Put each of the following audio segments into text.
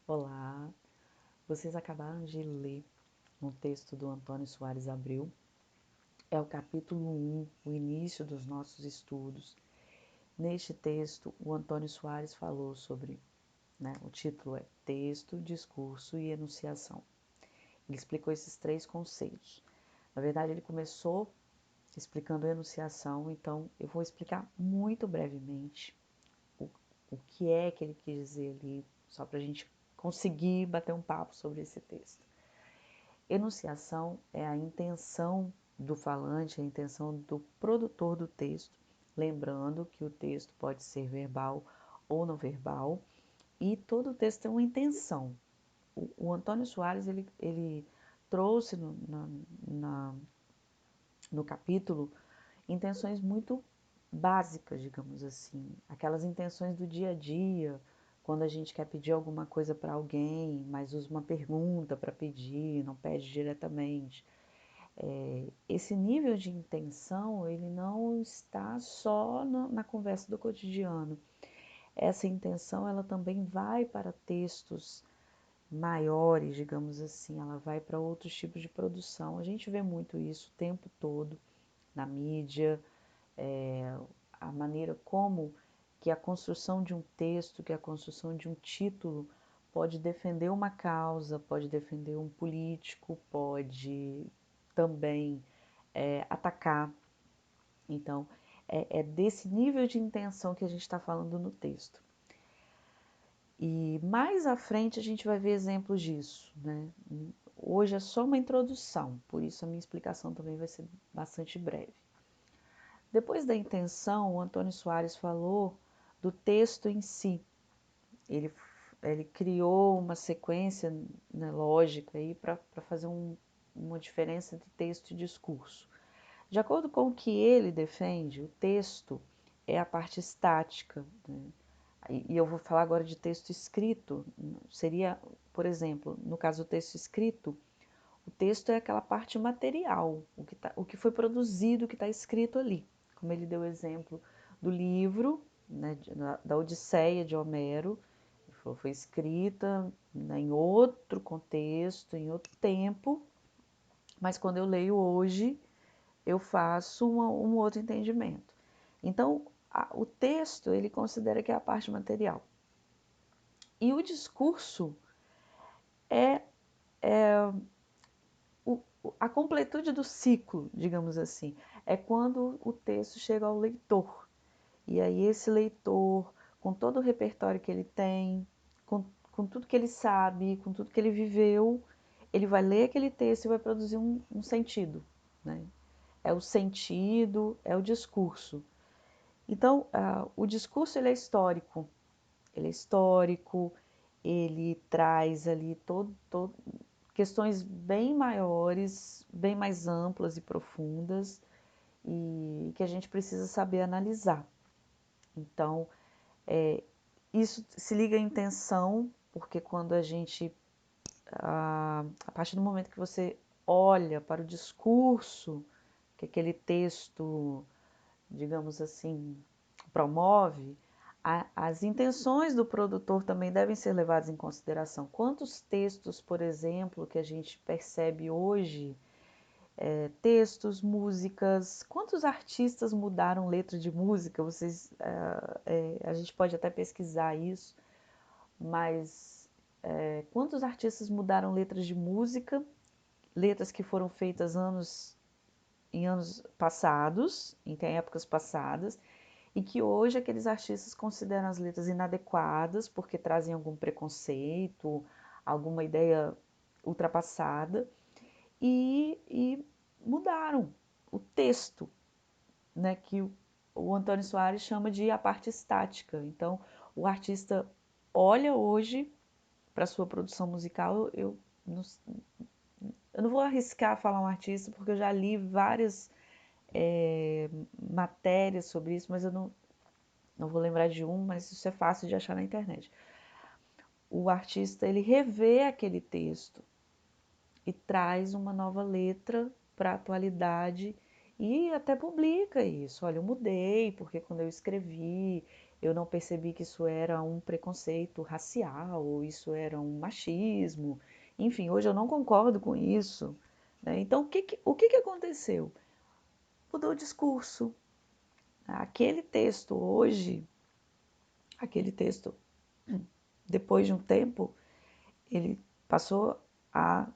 Olá, vocês acabaram de ler um texto do Antônio Soares Abreu. É o capítulo 1, o início dos nossos estudos. Neste texto, o Antônio Soares falou sobre, o título é Texto, Discurso e Enunciação. Ele explicou esses três conceitos. Na verdade, ele começou explicando a enunciação, então eu vou explicar muito brevemente o que é que ele quis dizer ali, só para a gente conseguir bater um papo sobre esse texto. Enunciação é a intenção do falante, a intenção do produtor do texto, lembrando que o texto pode ser verbal ou não verbal, e todo texto tem uma intenção. O Antônio Soares, ele trouxe no capítulo intenções muito básicas, digamos assim, aquelas intenções do dia a dia, quando a gente quer pedir alguma coisa para alguém, mas usa uma pergunta para pedir, não pede diretamente. Esse nível de intenção, ele não está só na conversa do cotidiano. Essa intenção, ela também vai para textos maiores, digamos assim, ela vai para outros tipos de produção. A gente vê muito isso o tempo todo na mídia, a maneira como que a construção de um texto, que a construção de um título pode defender uma causa, pode defender um político, pode também atacar. Então, é desse nível de intenção que a gente está falando no texto. E mais à frente a gente vai ver exemplos disso, né? Hoje é só uma introdução, por isso a minha explicação também vai ser bastante breve. Depois da intenção, o Antônio Soares falou do texto em si. Ele criou uma sequência, né, lógica para fazer uma diferença entre texto e discurso. De acordo com o que ele defende, o texto é a parte estática, né? E eu vou falar agora de texto escrito. Seria, por exemplo, no caso do texto escrito, o texto é aquela parte material, o que foi produzido, o que está escrito ali. Como ele deu o exemplo do livro, né, da Odisseia de Homero, foi escrita, né, em outro contexto, em outro tempo, mas quando eu leio hoje, eu faço um outro entendimento. Então, o texto, ele considera que é a parte material. E o discurso é a completude do ciclo, digamos assim, é quando o texto chega ao leitor. E aí esse leitor, com todo o repertório que ele tem, com tudo que ele sabe, com tudo que ele viveu, ele vai ler aquele texto e vai produzir um sentido, né? É o sentido, é o discurso. Então, o discurso ele é histórico. Ele é histórico, ele traz ali questões bem maiores, bem mais amplas e profundas, e que a gente precisa saber analisar. Então, isso se liga à intenção, porque quando a partir do momento que você olha para o discurso que aquele texto, digamos assim, promove, as intenções do produtor também devem ser levadas em consideração. Quantos textos, por exemplo, que a gente percebe hoje, textos, músicas, quantos artistas mudaram letra de música? A gente pode até pesquisar isso, mas quantos artistas mudaram letras de música, letras que foram feitas em anos passados, em épocas passadas, e que hoje aqueles artistas consideram as letras inadequadas porque trazem algum preconceito, alguma ideia ultrapassada, e mudaram o texto, né, que o Antônio Soares chama de a parte estática. Então, o artista olha hoje para a sua produção musical, eu não vou arriscar falar um artista, porque eu já li várias matérias sobre isso, mas eu não vou lembrar de um, mas isso é fácil de achar na internet. O artista, ele revê aquele texto e traz uma nova letra para a atualidade e até publica isso. Olha, eu mudei, porque quando eu escrevi, eu não percebi que isso era um preconceito racial, ou isso era um machismo. Enfim, hoje eu não concordo com isso, né? Então, o que aconteceu? Mudou o discurso. Aquele texto hoje, aquele texto, depois de um tempo, ele passou a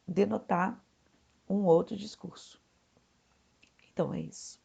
denotar um outro discurso. Então é isso.